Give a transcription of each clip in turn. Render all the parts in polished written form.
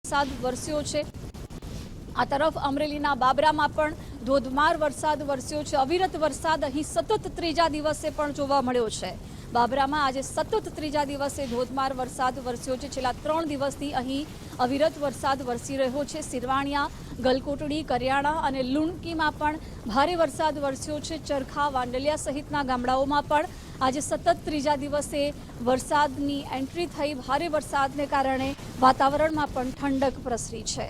વરસાદ વરસ્યો છે। આ તરફ અમરેલીના બાબરામાં પણ ધોધમાર વરસાદ વરસ્યો છે। અવિરત વરસાદ અહીં સતત ત્રીજા દિવસે પણ જોવા મળ્યો છે। બાબરામાં આજે સતત ત્રીજા દિવસે ધોધમાર વરસાદ વરસ્યો છે। છેલ્લા 3 દિવસથી અહીં અવિરત વરસાદ વરસી રહ્યો છે। સિરવાણિયા, ગલકોટડી, કરિયાણા અને લુણકીમાં પણ ભારે વરસાદ વરસ્યો છે। ચરખા, વાંડલિયા સહિતના ગામડાઓમાં પણ આજે સતત ત્રીજા દિવસે વરસાદની એન્ટ્રી થઈ। ભારે વરસાદને કારણે વાતાવરણમાં પણ ઠંડક પ્રસરી છે।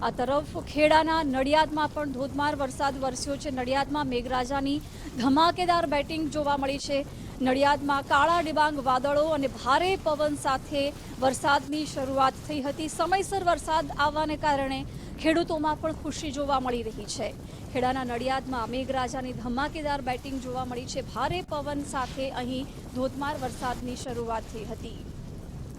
આ તરફ ખેડાના નડિયાદમાં પણ ધોધમાર વરસાદ વરસ્યો છે। નડિયાદમાં મેઘરાજાની ધમાકેદાર બેટિંગ જોવા મળી છે। નડિયાદમાં કાળા ડિબાંગ વાદળો અને ભારે પવન સાથે વરસાદની શરૂઆત થઈ હતી। સમયસર વરસાદ આવવાને કારણે ખેડૂતોમાં પણ ખુશી જોવા મળી રહી છે। ખેડાના નડિયાદમાં મેઘરાજાની ધમાકેદાર બેટિંગ જોવા મળી છે। ભારે પવન સાથે અહીં ધોધમાર વરસાદની શરૂઆત થઈ હતી।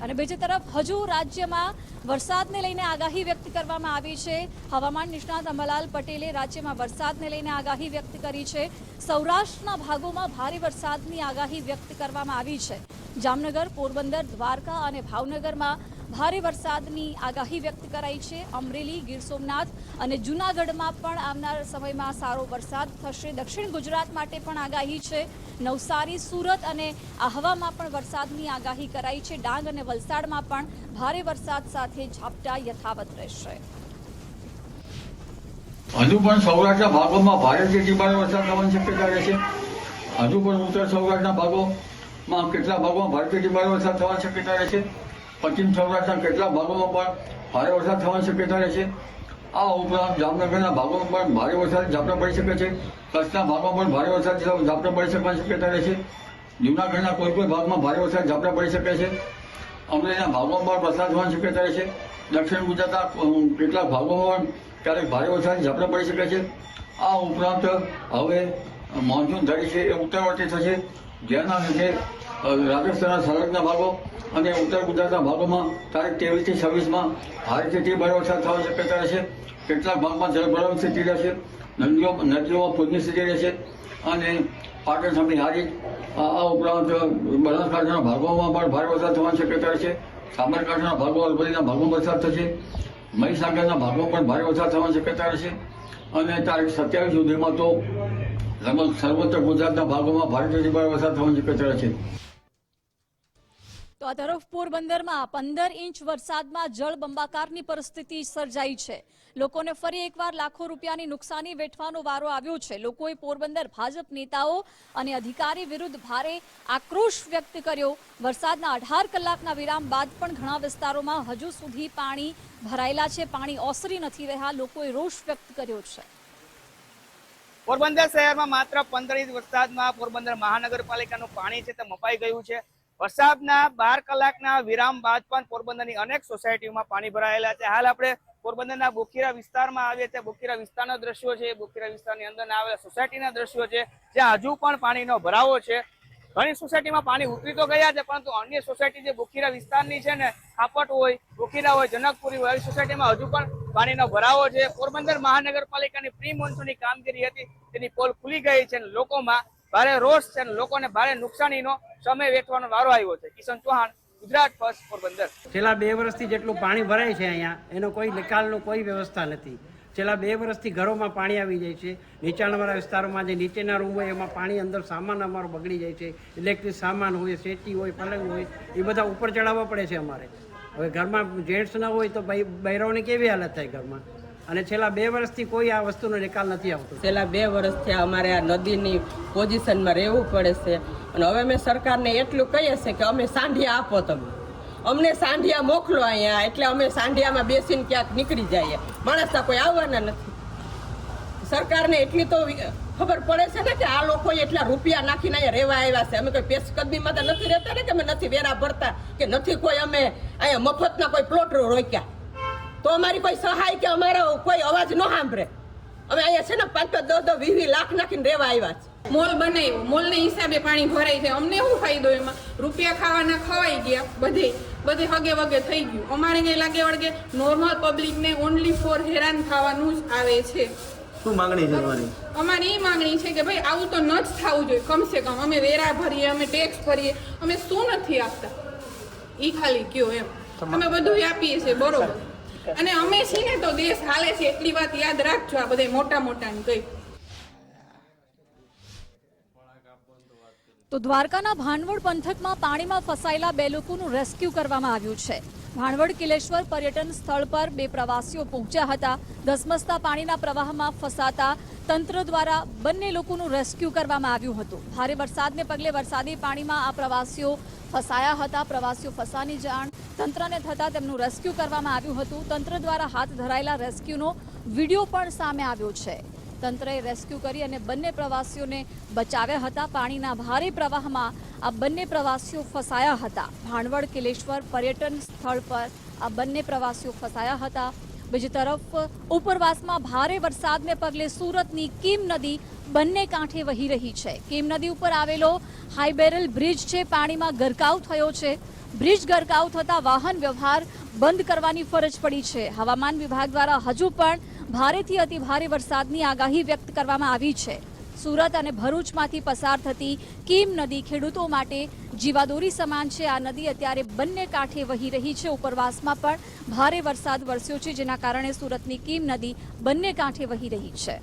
અને બીજી તરફ હજુ રાજ્યમાં વરસાદને લઈને આગાહી વ્યક્ત કરવામાં આવી છે। હવામાન નિષ્ણાત અંબાલાલ પટેલે રાજ્યમાં વરસાદને લઈને આગાહી વ્યક્ત કરી છે। સૌરાષ્ટ્રના ભાગોમાં ભારે વરસાદની આગાહી વ્યક્ત કરવામાં આવી છે। જામનગર, પોરબંદર, દ્વારકા અને ભાવનગરમાં ભારે વરસાદની આગાહી વ્યક્ત કરાઈ છે। અમરેલી, ગીર સોમનાથ અને જૂનાગઢમાં પણ આવનાર સમયમાં સારો વરસાદ થશે। દક્ષિણ ગુજરાત માટે પણ આગાહી છે। નવસારી, સુરત અને આહવામાં પણ વરસાદની આગાહી કરાઈ છે। ડાંગ અને વલસાડમાં પણ ભારે વરસાદ સાથે ઝાપટા યથાવત રહેશે। હજુ પણ સૌરાષ્ટ્રના ભાગોમાં ભારેથી ધીમાનો વરસાદ થવાની શક્યતા રહેશે। હજુ પણ ઉત્તર સૌરાષ્ટ્રના ભાગોમાં કેટલાક ભાગોમાં ભારેથી ધીમાનો વરસાદ થવાની શક્યતા રહેશે। પશ્ચિમ સૌરાષ્ટ્રના કેટલાક ભાગોમાં પણ ભારે વરસાદ થવાની શક્યતા રહેશે। આ ઉપરાંત જામનગરના ભાગોમાં પણ ભારે વરસાદ ઝાપટા પડી શકે છે। કચ્છના ભાગમાં પણ ભારે વરસાદ ઝાપટા પડી શકવાની શક્યતા રહેશે। જૂનાગઢના કોઈ ભાગમાં ભારે વરસાદ ઝાપટા પડી શકે છે। અમરેલીના ભાગોમાં પણ વરસાદ થવાની શક્યતા રહેશે। દક્ષિણ ગુજરાતના કેટલાક ભાગોમાં પણ ક્યારેક ભારે વરસાદ ઝાપટા પડી શકે છે। આ ઉપરાંત હવે મોન્સૂન ધરી છે એ ઉત્તરવર્તી થશે, જેના લીધે રાજસ્થાનના સંલગ્ન ભાગો અને ઉત્તર ગુજરાતના ભાગોમાં તારીખ 23 થી 26માં ભારેથી ભારે વરસાદ થવાની શક્યતા રહેશે। કેટલાક ભાગમાં જળભરાવની સ્થિતિ રહેશે। નદીઓમાં પૂરની સ્થિતિ રહેશે અને પાટણ સામે હારી આ ઉપરાંત બનાસકાંઠાના ભાગોમાં પણ ભારે વરસાદ થવાની શક્યતા રહેશે। સાબરકાંઠાના ભાગો, અરવલ્લીના ભાગોમાં વરસાદ થશે। મહીસાગરના ભાગોમાં પણ ભારે વરસાદ થવાની શક્યતા રહેશે અને તારીખ 27 સુધીમાં તો લગભગ સર્વત્ર ગુજરાતના ભાગોમાં ભારેથી ભારે વરસાદ થવાની શક્યતા રહેશે। તો આ તરફ પોરબંદરમાં 15 ઇંચ વરસાદમાં જળબંબાકારની પરિસ્થિતિ સર્જાઈ છે। લોકોને ફરી એકવાર લાખો રૂપિયાની નુકસાની વેઠવાનો વારો આવ્યો છે। લોકોએ પોરબંદર ભાજપ નેતાઓ અને અધિકારી વિરુદ્ધ ભારે આક્રોશ વ્યક્ત કર્યો। વરસાદના 18 કલાકના વિરામ બાદ પણ ઘણા વિસ્તારોમાં હજુ સુધી પાણી ભરાયેલા છે। પાણી ઓસરી નથી રહ્યા। લોકોએ રોષ વ્યક્ત કર્યો છે। પોરબંદર શહેરમાં માત્ર 15 ઇંચ વરસાદમાં પોરબંદર મહાનગરપાલિકાનું પાણી છે તે મપાઈ ગયું છે। વરસાદના 12 કલાકના વિરામ બાદ પણ પોરબંદરની અનેક સોસાયટીઓમાં પાણી ભરાયેલા છે। હાલ આપણે પોરબંદરના બોખીરા વિસ્તારમાં આવીએ છીએ। બોખીરા વિસ્તારના દ્રશ્યો છે, બોખીરા વિસ્તારની અંદર આવેલા સોસાયટીના દ્રશ્યો છે, જ્યાં હજુ પણ પાણીનો ભરાવો છે। ઘણી સોસાયટીમાં પાણી ઉતરી તો ગયા છે, પરંતુ અન્ય સોસાયટી જે બોખીરા વિસ્તારની છે ને, ખાપટ હોય, બોખીરા હોય, જનકપુરી હોય, આવી સોસાયટીમાં હજુ પણ પાણીનો ભરાવો છે। પોરબંદર મહાનગરપાલિકાની પ્રી મોન્સૂનની કામગીરી હતી તેની પોલ ખુલી ગઈ છે। લોકોમાં ભારે રોષ છે, લોકોને ભારે નુકસાનીનો સમય વેઠવાનો વારો આવ્યો છે। કિશન ચૌહાણ, ગુજરાત ફર્સ્ટ, પોરબંદર। છેલ્લા 2 વર્ષથી જેટલું પાણી ભરાય છે અહીંયા, એનો કોઈ નિકાલનો કોઈ વ્યવસ્થા નથી। છેલ્લા 2 વર્ષથી ઘરોમાં પાણી આવી જાય છે। નીચાણવાળા વિસ્તારોમાં જે નીચેના રૂમ હોય એમાં પાણી અંદર સામાન અમારો બગડી જાય છે। ઇલેક્ટ્રિક સામાન હોય, સેટી હોય, પલંગ હોય, એ બધા ઉપર ચડાવવા પડે છે અમારે। હવે ઘરમાં જેન્ટ્સ ન હોય તો બૈરાઓની કેવી હાલત થાય ઘરમાં? અને છેલ્લા 2 વર્ષથી કોઈ આ વસ્તુનો નિકાલ નથી આવતો। છેલ્લા 2 વર્ષથી અમારે આ નદીની પોઝિશનમાં રહેવું પડે છે અને હવે અમે સરકારને એટલું કહીએ છીએ કે અમે સાંઢિયા આપો, તમે અમને સાંઢિયા મોકલો અહીંયા, એટલે અમે સાંઢિયામાં બેસીને ક્યાંક નીકળી જઈએ। માણસના કોઈ આવવાના નથી। સરકારને એટલી તો ખબર પડે છે ને કે આ લોકોએ એટલા રૂપિયા નાખીને અહીંયા રહેવા આવ્યા છે। અમે કોઈ પેશકદમીમાં તો નથી રહેતા ને, કે અમે નથી વેરા ભરતા, કે નથી કોઈ અમે અહીંયા મફતના કોઈ પ્લોટ રોક્યા, તો અમારી કોઈ સહાય કે અમારો કોઈ અવાજ ન સાંભળે। અમે અહીંયા છે ને 5-5, 10-10, 20 લાખ નાખીને રહેવા આવ્યા છે। મોલ બનાવ્યો, મોલને હિસાબે પાણી ભરાય છે। અમને શું ફાયદો એમાં? રૂપિયા ખાવાના ખવાઈ ગયા, બધે હગે વગે થઈ ગયું। અમારે કઈ લાગે વળગે નોર્મલ પબ્લિકને ઓનલી ફોર હેરાન થવાનું જ આવે છે। શું માંગણી છે તમારી? અમારી એ માંગણી છે કે ભાઈ આવું તો ન જ થવું જોઈએ। કમસે કમ અમે વેરા ભરીએ, અમે ટેક્સ ભરીએ, અમે શું નથી આપતા એ ખાલી કયો એમ। અમે બધું આપીએ છીએ બરોબર, અને અમે છીએ ને તો દેશ હાલે છે, એટલી વાત યાદ રાખજો. આ બધા મોટા મોટાની કઈ. તો દ્વારકાના ભાણવડ પંથકમાં પાણીમાં ફસાયેલા 2 લોકોનું રેસ્ક્યુ કરવામાં આવ્યું છે. ભાણવડ કિલેશ્વર પર્યટન સ્થળ પર 2 પ્રવાસીઓ પહોંચ્યા હતા. ધસમસતા પાણીના પ્રવાહમાં ફસાતા તંત્ર દ્વારા બંને લોકોનું રેસ્ક્યુ કરવામાં આવ્યું હતું. ભારે વરસાદને પગલે વરસાદી પાણીમાં આ પ્રવાસીઓ ફસાયા હતા. પ્રવાસીઓ ફસાની જાણ તંત્રને થતાં તેમનું રેસ્ક્યુ કરવામાં આવ્યું હતું. તંત્ર દ્વારા હાથ ધરાયેલા રેસ્ક્યુનો વિડીયો પણ સામે આવ્યો છે. તંત્રએ રેસ્ક્યુ કરી અને બંને પ્રવાસીઓને બચાવ્યા હતા. પાણીના ભારે પ્રવાહમાં આ બંને પ્રવાસીઓ ફસાયા હતા. ભાણવડ કિલેશ્વર પર્યટન સ્થળ પર આ બંને પ્રવાસીઓ ફસાયા હતા. બીજી તરફ ઉપરવાસમાં ભારે વરસાદને પગલે સુરતની કીમ નદી બંને કાંઠે વહી રહી છે. કીમ નદી ઉપર આવેલો હાઈબેરલ બ્રિજ છે, પાણીમાં ગરકાવ થયો છે. બ્રિજ ગરકાવ થતા વાહન વ્યવહાર બંધ કરવાની ફરજ પડી છે. હવામાન વિભાગ દ્વારા હજુ પણ ભારેથી અતિ ભારે વરસાદની આગાહી વ્યક્ત કરવામાં આવી છે. સુરત અને ભરૂચમાંથી પસાર થતી કીમ નદી ખેડૂતો માટે જીવાદોરી સમાન છે. આ નદી અત્યારે બંને કાંઠે વહી રહી છે. ઉપરવાસમાં પણ ભારે વરસાદ વરસ્યો છે, જેના કારણે સુરતની કીમ નદી બંને કાંઠે વહી રહી છે.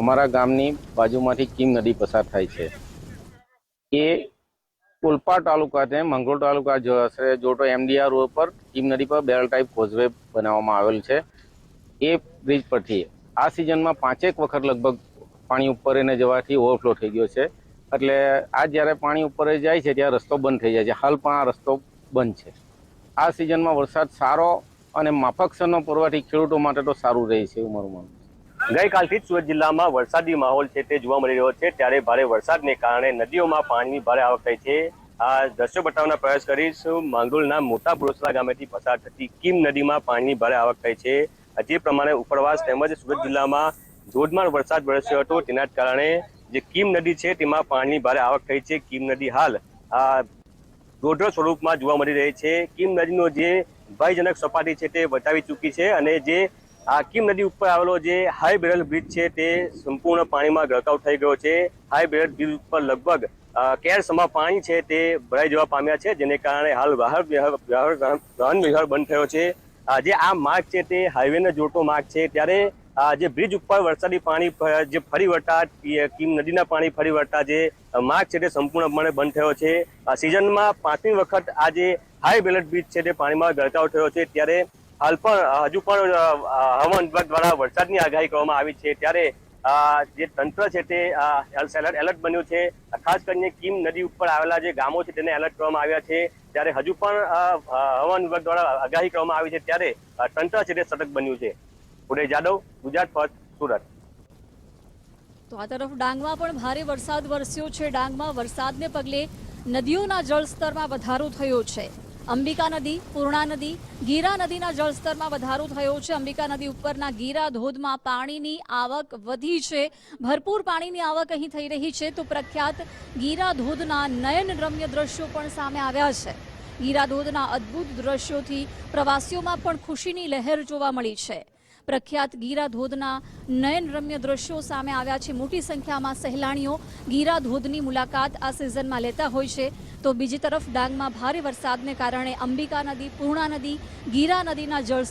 અમારા ગામની બાજુમાંથી કીમ નદી પસાર થાય છે. એ ઓલપાડ તાલુકાને મંગરોળ તાલુકા જોટો MDR રોડ પર કીમ નદી પર બેરલ ટાઈપ કોઝવે બનાવવામાં આવેલ છે. એ બ્રિજ પરથી આ સિઝનમાં 5 વખત લગભગ પાણી ઉપર એને જવાથી ઓવરફ્લો થઈ ગયો છે. એટલે આ જ્યારે પાણી ઉપર જાય છે ત્યારે રસ્તો બંધ થઈ જાય છે. હાલ પણ આ રસ્તો બંધ છે. આ સિઝનમાં વરસાદ સારો અને માફકસરનો પડવાથી ખેડૂતો માટે તો સારું રહે છે એવું મારું માનવું છે. ગઈકાલથી જ સુરત જિલ્લામાં વરસાદી માહોલ છે તે જોવા મળી રહ્યો છે. ત્યારે ભારે વરસાદને કારણે નદીઓમાં પાણીની ભારે આવક થઈ છે. આ દ્રશ્યો બતાવવાનો પ્રયાસ કરીશું. માંગરોળના મોટા પુરોસરા ગામેથી પસાર થતી કીમ નદીમાં પાણીની ભારે આવક થઈ છે. જે પ્રમાણે ઉપરવાસ તેમજ સુરત જિલ્લામાં ધોધમાર વરસાદ વરસ્યો હતો, તેના જ કારણે જે કીમ નદી છે તેમાં પાણીની ભારે આવક થઈ છે. કીમ નદી હાલ રૌદ્ર સ્વરૂપમાં જોવા મળી રહી છે. કીમ નદીનો જે ભયજનક સપાટી છે તે વટાવી ચૂકી છે અને જે આ કીમ નદી ઉપર આવેલો જે હાઈ બેરલ બ્રિજ છે તે સંપૂર્ણ પાણીમાં ગરકાવ થઈ ગયો છે. હાઈ બેરલ બ્રિજ ઉપર લગભગ કેરસમા પાણી છે તે ભરાઈ જવા પામ્યા છે, જેને કારણે હાલ વાહન વ્યવહાર બંધ થયો છે. જે આ માર્ગ છે તે હાઈવેને જોડતો માર્ગ છે. ત્યારે જે બ્રિજ ઉપર વરસાદી પાણી જે ફરી વળતા કીમ નદીના પાણી ફરી વળતા જે માર્ગ છે તે સંપૂર્ણપણે બંધ થયો છે. સિઝનમાં 5મી વખત આ જે હાઈ બેરલ બ્રિજ છે તે પાણીમાં ગરકાવ થયો છે. ત્યારે હાલ પણ હજુ પણ હવામાન વિભાગ દ્વારા વરસાદની આગાહી કરવામાં આવી છે. ત્યારે જે તંત્ર છે તે એલર્ટ બન્યું છે. ખાસ કરીને કીમ નદી ઉપર આવેલા જે ગામો છે તેને એલર્ટ કરવામાં આવ્યા છે. ત્યારે હજુ પણ હવામાન વિભાગ દ્વારા આગાહી કરવામાં આવી છે. ત્યારે તંત્ર છે તે સતર્ક બન્યું છે. ઉદય જાદવ, ગુજરાત ફર્સ્ટ, સુરત. તો આ તરફ ડાંગમાં પણ ભારે વરસાદ વરસ્યો છે. ડાંગમાં વરસાદને પગલે નદીઓના જળસ્તરમાં વધારો થયો છે. અંબિકા નદી, પૂર્ણા નદી, ગીરા નદીના જળસ્તરમાં વધારો થયો છે. અંબિકા નદી ઉપરના ગીરા ધોધમાં પાણીની આવક વધી છે. ભરપૂર પાણીની આવક અહીં થઈ રહી છે. તો પ્રખ્યાત ગીરા ધોધના નયનરમ્ય દ્રશ્યો પણ સામે આવ્યા છે. ગીરા ધોધના અદ્ભુત દ્રશ્યોથી પ્રવાસીઓમાં પણ ખુશીની લહેર જોવા મળી છે. પ્રખ્યાત ગીરા ધોધના નયનરમ્ય દ્રશ્યો સામે આવ્યા છે. મોટી સંખ્યામાં સહેલાણીઓ ગીરા ધોધની મુલાકાત આ સિઝનમાં લેતા હોય છે. તો બીજી તરફ ડાંગમાં ભારે વરસાદને કારણે અંબિકા નદી, પૂર્ણા નદી, ગીરા નદીના જળ